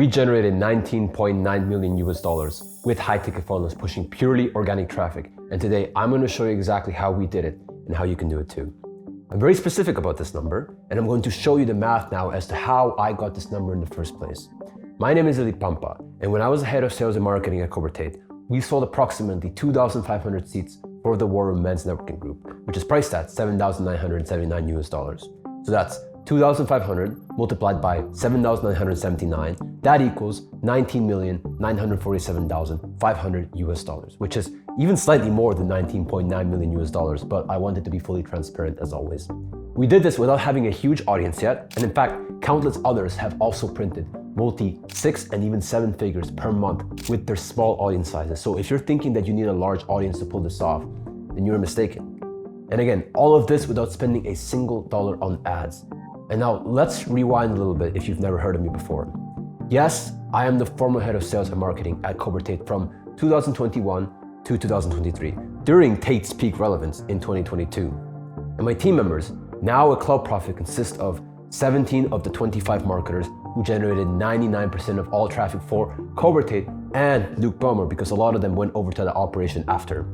We generated 19.9 million US dollars with high ticket funnels pushing purely organic traffic. And today I'm going to show you exactly how we did it and how you can do it too. I'm very specific about this number, and I'm going to show you the math now as to how I got this number in the first place. My name is Eli Pampa, and when I was the head of sales and marketing at Cobratate, we sold approximately 2,500 seats for the War Room Men's Networking Group, which is priced at 7,979 US dollars. So that's 2,500 multiplied by 7,979, that equals 19,947,500 US dollars, which is even slightly more than 19.9 million US dollars, but I wanted to be fully transparent as always. We did this without having a huge audience yet, and in fact, countless others have also printed multi-6 and even 7 figures per month with their small audience sizes. So if you're thinking that you need a large audience to pull this off, then you're mistaken. And again, all of this without spending a single dollar on ads. And now let's rewind a little bit if you've never heard of me before. Yes, I am the former head of sales and marketing at Cobratate from 2021 to 2023, during Tate's peak relevance in 2022. And my team members, now at Cloud Profit, consist of 17 of the 25 marketers who generated 99% of all traffic for Cobratate and Luke Bomer, because a lot of them went over to the operation after.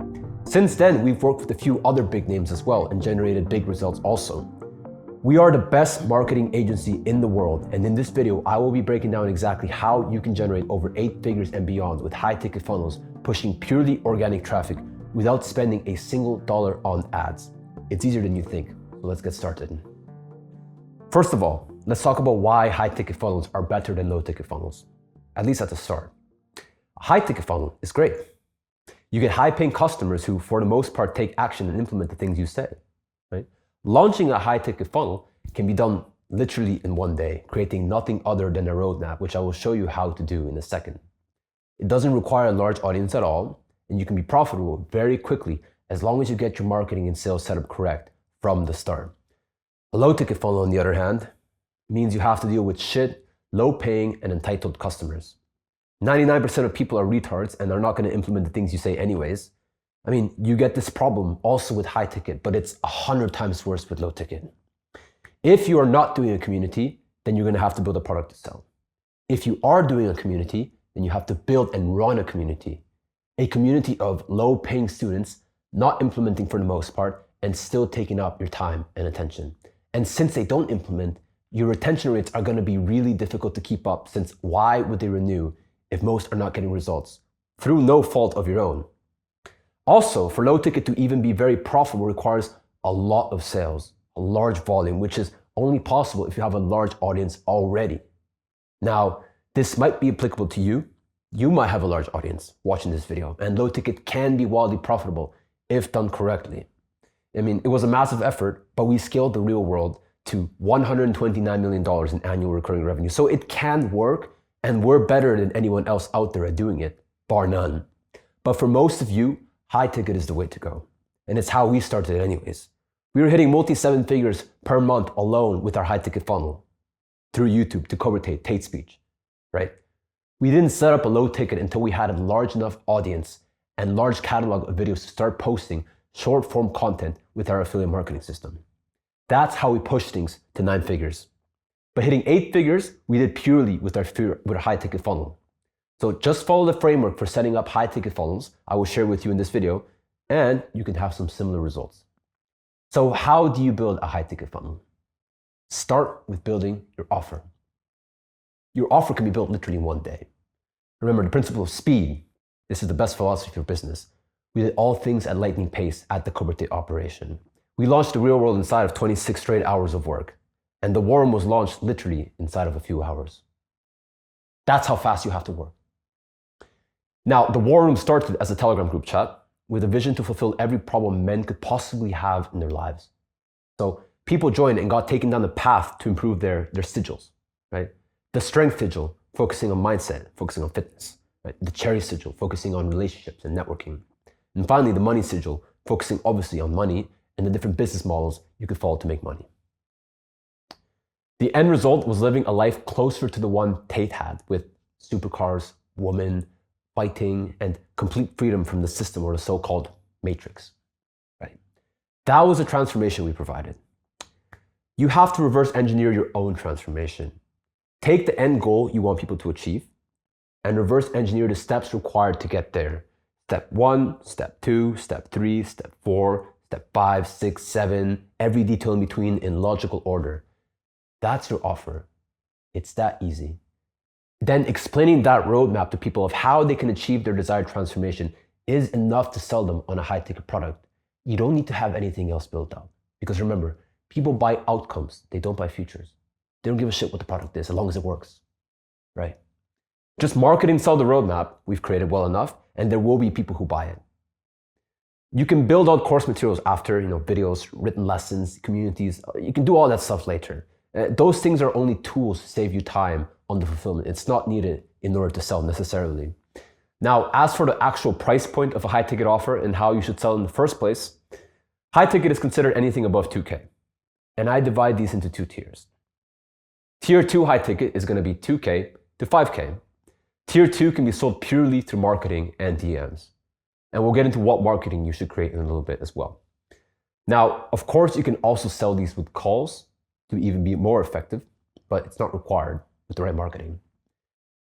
Since then, we've worked with a few other big names as well and generated big results also. We are the best marketing agency in the world, and in this video, I will be breaking down exactly how you can generate over 8 figures and beyond with high ticket funnels, pushing purely organic traffic without spending a single dollar on ads. It's easier than you think, so let's get started. First of all, let's talk about why high ticket funnels are better than low ticket funnels, at least at the start. A high ticket funnel is great. You get high paying customers who, for the most part, take action and implement the things you say, right? Launching a high ticket funnel can be done literally in one day, creating nothing other than a roadmap, which I will show you how to do in a second. It doesn't require a large audience at all, and you can be profitable very quickly as long as you get your marketing and sales setup correct from the start. A low ticket funnel, on the other hand, means you have to deal with low paying and entitled customers. 99% of people are retards and are not going to implement the things you say anyways. I mean, you get this problem also with high ticket, but it's 100 times worse with low ticket. If you are not doing a community, then you're going to have to build a product to sell. If you are doing a community, then you have to build and run a community of low paying students, not implementing for the most part, and still taking up your time and attention. And since they don't implement, your retention rates are going to be really difficult to keep up, since why would they renew if most are not getting results through no fault of your own? Also, for low ticket to even be very profitable requires a lot of sales, a large volume, which is only possible if you have a large audience already. Now, this might be applicable to you. You might have a large audience watching this video, and low ticket can be wildly profitable if done correctly. I mean, it was a massive effort, but we scaled the real world to $129 million in annual recurring revenue. So it can work, and we're better than anyone else out there at doing it, bar none. But for most of you, high ticket is the way to go. And it's how we started it anyways. We were hitting multi-7 figures per month alone with our high ticket funnel through YouTube to Cobratate, Tate Speech, right? We didn't set up a low ticket until we had a large enough audience and large catalog of videos to start posting short form content with our affiliate marketing system. That's how we pushed things to 9 figures. But hitting 8 figures, we did purely with our high ticket funnel. So just follow the framework for setting up high ticket funnels I will share with you in this video, and you can have some similar results. So how do you build a high ticket funnel? Start with building your offer. Your offer can be built literally in one day. Remember the principle of speed. This is the best philosophy for business. We did all things at lightning pace at the Cobratate operation. We launched the real world inside of 26 straight hours of work, and the War Room was launched literally inside of a few hours. That's how fast you have to work. Now, the War Room started as a Telegram group chat with a vision to fulfill every problem men could possibly have in their lives. So people joined and got taken down the path to improve their sigils, right? The strength sigil, focusing on mindset, focusing on fitness, right? The cherry sigil, focusing on relationships and networking. And finally, the money sigil, focusing obviously on money and the different business models you could follow to make money. The end result was living a life closer to the one Tate had, with supercars, women, fighting, and complete freedom from the system, or the so-called matrix, right? That was the transformation we provided. You have to reverse engineer your own transformation. Take the end goal you want people to achieve and reverse engineer the steps required to get there. Step 1, step 2, step 3, step 4, step 5, 6, 7, every detail in between in logical order. That's your offer. It's that easy. Then explaining that roadmap to people of how they can achieve their desired transformation is enough to sell them on a high-ticket product. You don't need to have anything else built out. Because remember, people buy outcomes, they don't buy futures. They don't give a shit what the product is as long as it works, right? Just market and sell the roadmap we've created well enough, and there will be people who buy it. You can build out course materials after, videos, written lessons, communities. You can do all that stuff later. Those things are only tools to save you time on the fulfillment. It's not needed in order to sell necessarily. Now, as for the actual price point of a high ticket offer and how you should sell in the first place, high ticket is considered anything above 2K. And I divide these into 2 tiers. Tier 2 high ticket is going to be 2K to 5K. Tier 2 can be sold purely through marketing and DMs. And we'll get into what marketing you should create in a little bit as well. Now, of course, you can also sell these with calls to even be more effective, but it's not required with the right marketing.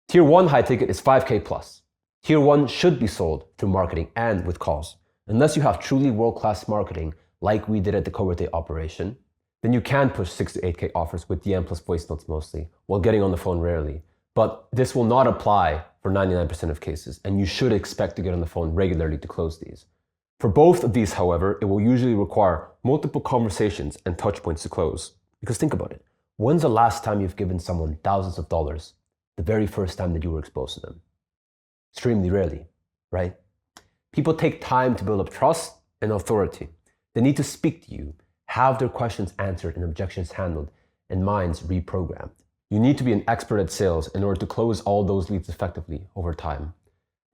Tier 1 high ticket is 5K plus. Tier 1 should be sold through marketing and with calls. Unless you have truly world-class marketing like we did at the Cobratate operation, then you can push 6 to 8K offers with DM plus voice notes mostly, while getting on the phone rarely. But this will not apply for 99% of cases, and you should expect to get on the phone regularly to close these. For both of these, however, it will usually require multiple conversations and touch points to close. Because think about it, when's the last time you've given someone thousands of dollars the very first time that you were exposed to them? Extremely rarely, right? People take time to build up trust and authority. They need to speak to you, have their questions answered and objections handled, and minds reprogrammed. You need to be an expert at sales in order to close all those leads effectively over time.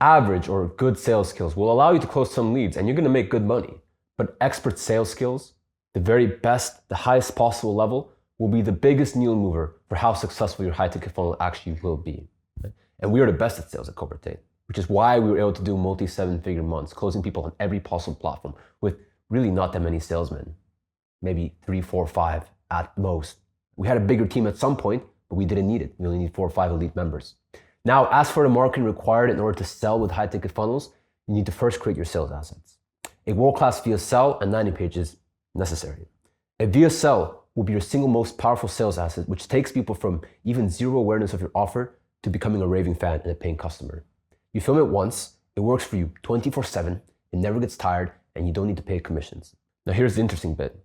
Average or good sales skills will allow you to close some leads and you're going to make good money. But expert sales skills, the very best, the highest possible level, will be the biggest needle mover for how successful your high ticket funnel actually will be. And we are the best at sales at Cobratate, which is why we were able to do multi-7-figure months, closing people on every possible platform with really not that many salesmen. Maybe 3, 4, 5 at most. We had a bigger team at some point, but we didn't need it. We only need 4 or 5 elite members. Now, as for the marketing required in order to sell with high ticket funnels, you need to first create your sales assets. A world-class VSL and landing page is necessary. A VSL will be your single most powerful sales asset, which takes people from even zero awareness of your offer to becoming a raving fan and a paying customer. You film it once, it works for you 24/7, it never gets tired, and you don't need to pay commissions. Now here's the interesting bit.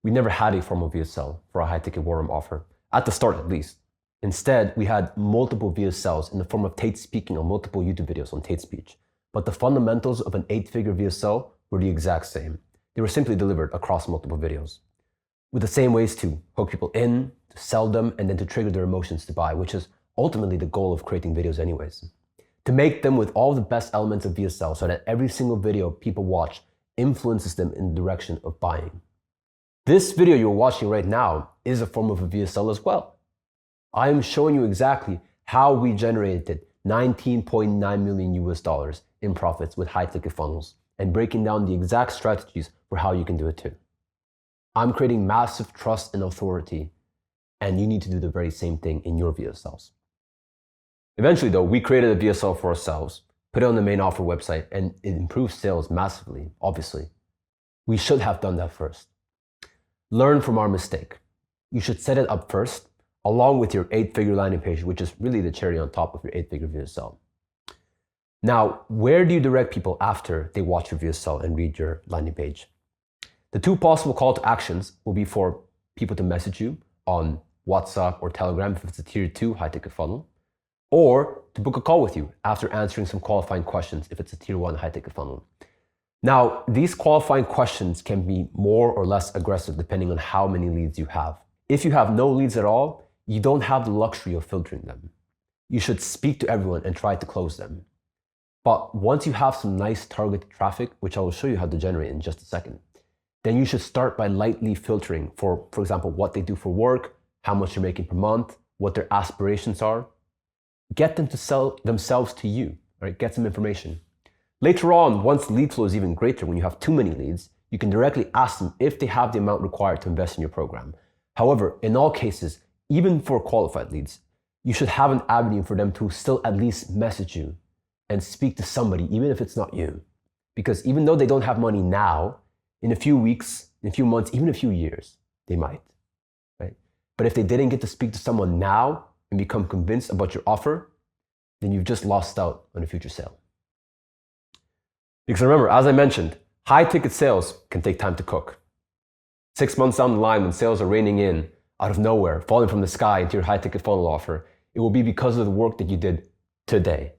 We never had a formal VSL for a high ticket war room offer, at the start at least. Instead, we had multiple VSLs in the form of Tate speaking on multiple YouTube videos on Tate Speech. But the fundamentals of an 8-figure VSL were the exact same. They were simply delivered across multiple videos, with the same ways to hook people in, to sell them, and then to trigger their emotions to buy, which is ultimately the goal of creating videos anyways. To make them with all the best elements of VSL so that every single video people watch influences them in the direction of buying. This video you're watching right now is a form of a VSL as well. I am showing you exactly how we generated $19.9 million in profits with high ticket funnels and breaking down the exact strategies for how you can do it too. I'm creating massive trust and authority, and you need to do the very same thing in your VSLs. Eventually though, we created a VSL for ourselves, put it on the main offer website, and it improved sales massively, obviously. We should have done that first. Learn from our mistake. You should set it up first, along with your 8-figure landing page, which is really the cherry on top of your 8-figure VSL. Now, where do you direct people after they watch your VSL and read your landing page? The 2 possible call to actions will be for people to message you on WhatsApp or Telegram if it's a tier 2 high ticket funnel, or to book a call with you after answering some qualifying questions if it's a tier 1 high ticket funnel. Now, these qualifying questions can be more or less aggressive depending on how many leads you have. If you have no leads at all, you don't have the luxury of filtering them. You should speak to everyone and try to close them. But once you have some nice targeted traffic, which I will show you how to generate in just a second, then you should start by lightly filtering for example, what they do for work, how much they're making per month, what their aspirations are. Get them to sell themselves to you, right? Get some information. Later on, once the lead flow is even greater, when you have too many leads, you can directly ask them if they have the amount required to invest in your program. However, in all cases, even for qualified leads, you should have an avenue for them to still at least message you and speak to somebody, even if it's not you. Because even though they don't have money now, in a few weeks, in a few months, even a few years, they might, right? But if they didn't get to speak to someone now and become convinced about your offer, then you've just lost out on a future sale. Because remember, as I mentioned, high ticket sales can take time to cook. 6 months down the line, when sales are raining in out of nowhere, falling from the sky into your high ticket funnel offer, it will be because of the work that you did today.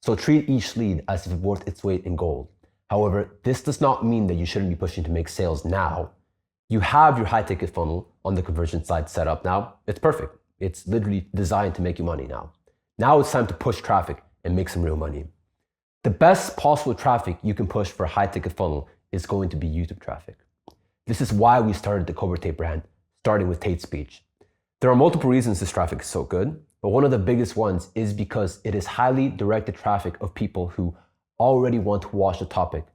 So treat each lead as if it's worth its weight in gold. However, this does not mean that you shouldn't be pushing to make sales now. You have your high ticket funnel on the conversion side set up now. It's perfect. It's literally designed to make you money now. Now it's time to push traffic and make some real money. The best possible traffic you can push for a high ticket funnel is going to be YouTube traffic. This is why we started the Cobratate brand, starting with Tate Speech. There are multiple reasons this traffic is so good, but one of the biggest ones is because it is highly directed traffic of people who already want to watch the topic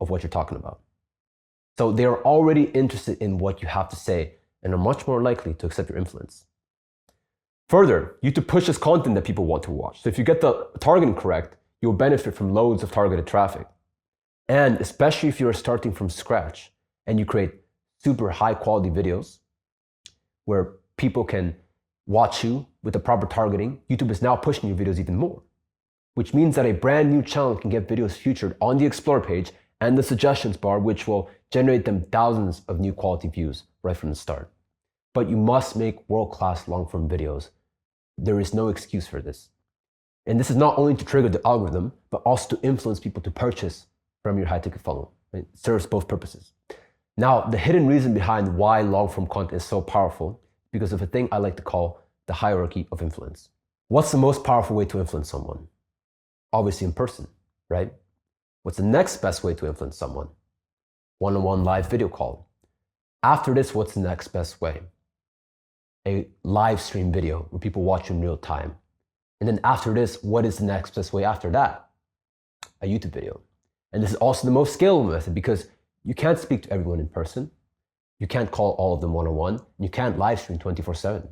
of what you're talking about. So they are already interested in what you have to say and are much more likely to accept your influence. Further, YouTube pushes content that people want to watch. So if you get the targeting correct, you'll benefit from loads of targeted traffic. And especially if you're starting from scratch and you create super high quality videos where people can watch you with the proper targeting, YouTube is now pushing your videos even more, which means that a brand new channel can get videos featured on the Explore page and the suggestions bar, which will generate them thousands of new quality views right from the start. But you must make world-class long-form videos. There is no excuse for this. And this is not only to trigger the algorithm, but also to influence people to purchase from your high-ticket funnel. It serves both purposes. Now, the hidden reason behind why long-form content is so powerful is because of a thing I like to call the hierarchy of influence. What's the most powerful way to influence someone? Obviously in person, right? What's the next best way to influence someone? One-on-one live video call. After this, what's the next best way? A live stream video where people watch in real time. And then after this, what is the next best way after that? A YouTube video. And this is also the most scalable method because you can't speak to everyone in person. You can't call all of them one-on-one. You can't live stream 24/7.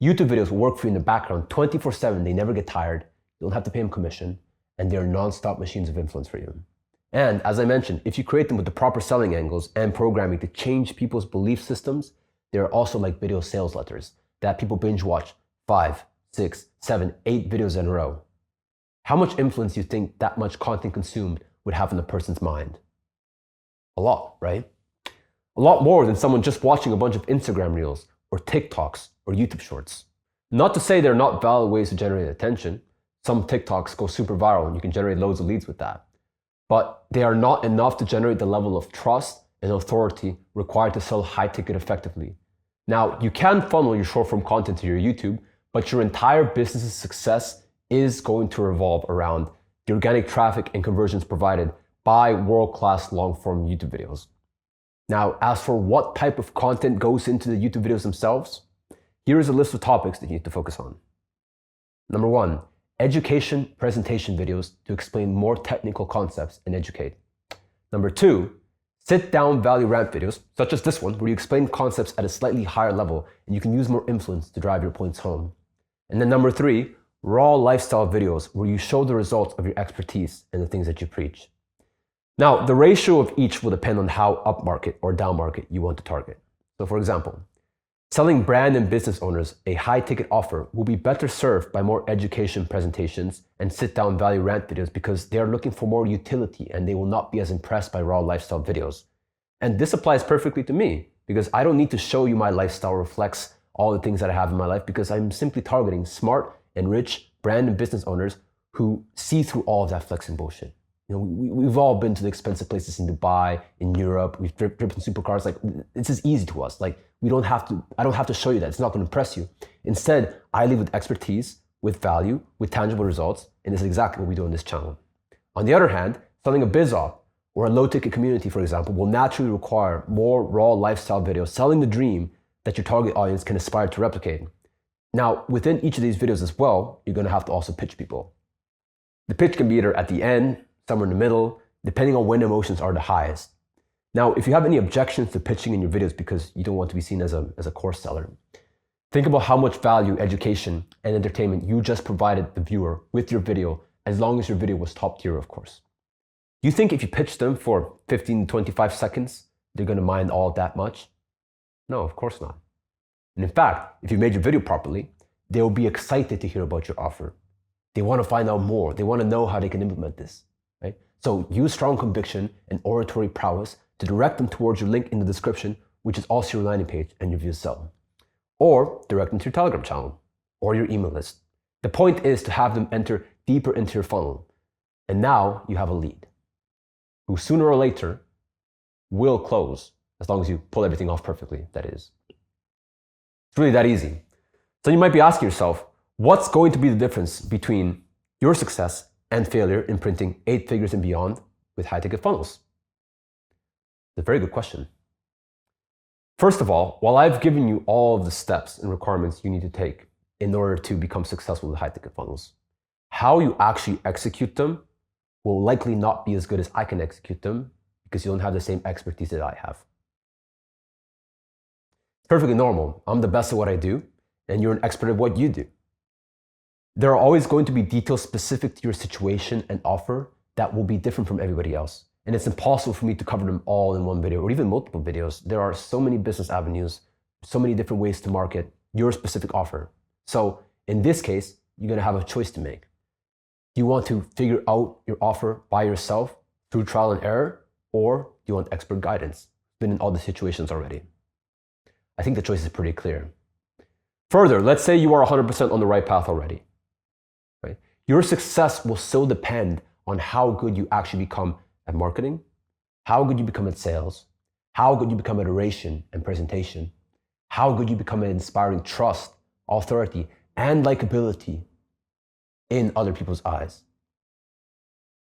YouTube videos will work for you in the background 24/7. They never get tired. You don't have to pay them commission. And they're non-stop machines of influence for you. And as I mentioned, if you create them with the proper selling angles and programming to change people's belief systems, they're also like video sales letters that people binge watch 5, 6, 7, 8 videos in a row. How much influence do you think that much content consumed would have on a person's mind? A lot, right? A lot more than someone just watching a bunch of Instagram reels or TikToks or YouTube shorts. Not to say they're not valid ways to generate attention. Some TikToks go super viral and you can generate loads of leads with that. But they are not enough to generate the level of trust and authority required to sell high ticket effectively. Now, you can funnel your short form content to your YouTube, but your entire business's success is going to revolve around the organic traffic and conversions provided by world-class long-form YouTube videos. Now, as for what type of content goes into the YouTube videos themselves, here is a list of topics that you need to focus on. Number 1, education presentation videos to explain more technical concepts and educate. Number 2, sit-down value rant videos, such as this one, where you explain concepts at a slightly higher level and you can use more influence to drive your points home. And then number 3, raw lifestyle videos where you show the results of your expertise and the things that you preach. Now, the ratio of each will depend on how upmarket or downmarket you want to target. So for example, selling brand and business owners a high-ticket offer will be better served by more education presentations and sit-down value rant videos because they are looking for more utility and they will not be as impressed by raw lifestyle videos. And this applies perfectly to me because I don't need to show you my lifestyle reflects all the things that I have in my life because I'm simply targeting smart and rich brand and business owners who see through all of that flexing bullshit. You know, we've all been to the expensive places in Dubai, in Europe. We've driven supercars. Like, it's just easy to us. Like, I don't have to show you that. It's not going to impress you. Instead, I lead with expertise, with value, with tangible results, and this is exactly what we do on this channel. On the other hand, selling a biz op or a low-ticket community, for example, will naturally require more raw lifestyle videos selling the dream that your target audience can aspire to replicate. Now, within each of these videos as well, you're going to have to also pitch people. The pitch can be either at the end, somewhere in the middle, depending on when emotions are the highest. Now, if you have any objections to pitching in your videos because you don't want to be seen as a course seller, Think about how much value, education, and entertainment you just provided the viewer with your video, as long as your video was top tier, of course. Do you think if you pitch them for 15 to 25 seconds, they're going to mind all that much? No, of course not. And in fact, if you made your video properly, they will be excited to hear about your offer. They want to find out more. They want to know how they can implement this, right? So use strong conviction and oratory prowess to direct them towards your link in the description, which is also your landing page and your views sell. Or direct them to your Telegram channel or your email list. The point is to have them enter deeper into your funnel. And now you have a lead who sooner or later will close, as long as you pull everything off perfectly, that is. It's really that easy. So you might be asking yourself, what's going to be the difference between your success and failure in printing 8 figures and beyond with high-ticket funnels? It's a very good question. First of all, while I've given you all of the steps and requirements you need to take in order to become successful with high-ticket funnels, how you actually execute them will likely not be as good as I can execute them because you don't have the same expertise that I have. It's perfectly normal. I'm the best at what I do, and you're an expert at what you do. There are always going to be details specific to your situation and offer that will be different from everybody else. And it's impossible for me to cover them all in one video or even multiple videos. There are so many business avenues, so many different ways to market your specific offer. So in this case, you're going to have a choice to make. Do you want to figure out your offer by yourself through trial and error, or do you want expert guidance? Been in all the situations already. I think the choice is pretty clear. Further, let's say you are 100% on the right path already. Right? Your success will still depend on how good you actually become at marketing, how good you become at sales, how good you become at oration and presentation, how good you become at inspiring trust, authority, and likability in other people's eyes.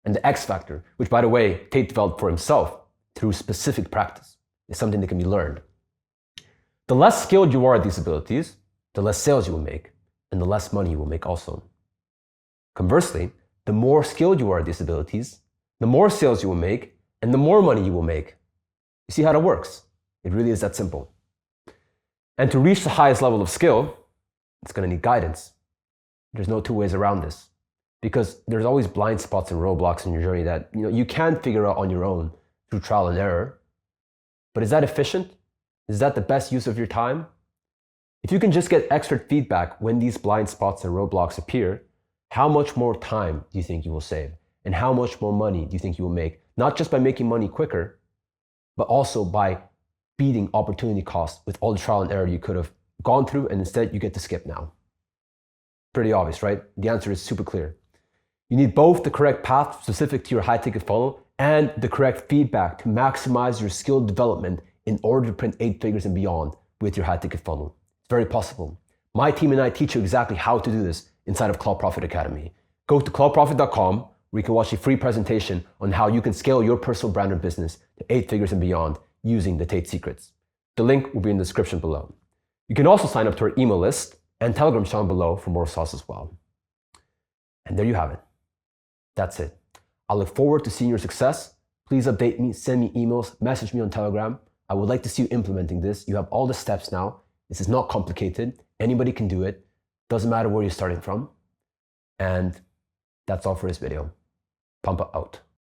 And the X factor, which by the way, Tate developed for himself through specific practice, is something that can be learned. The less skilled you are at these abilities, the less sales you will make, and the less money you will make also. Conversely, the more skilled you are at these abilities, the more sales you will make, and the more money you will make. You see how that works? It really is that simple. And to reach the highest level of skill, it's going to need guidance. There's no two ways around this, because there's always blind spots and roadblocks in your journey that you can figure out on your own through trial and error. But is that efficient? Is that the best use of your time? If you can just get expert feedback when these blind spots and roadblocks appear, how much more time do you think you will save? And how much more money do you think you will make? Not just by making money quicker, but also by beating opportunity costs with all the trial and error you could have gone through, and instead you get to skip now. Pretty obvious, right? The answer is super clear. You need both the correct path specific to your high-ticket funnel and the correct feedback to maximize your skill development in order to print 8 figures and beyond with your high-ticket funnel. It's very possible. My team and I teach you exactly how to do this inside of Cloud Profit Academy. Go to cloudprofit.com where you can watch a free presentation on how you can scale your personal brand or business to 8 figures and beyond using the Tate secrets. The link will be in the description below. You can also sign up to our email list and Telegram channel below for more sauce as well. And there you have it. That's it. I look forward to seeing your success. Please update me, send me emails, message me on Telegram. I would like to see you implementing this. You have all the steps now. This is not complicated. Anybody can do it. Doesn't matter where you're starting from. And that's all for this video. Pampa out.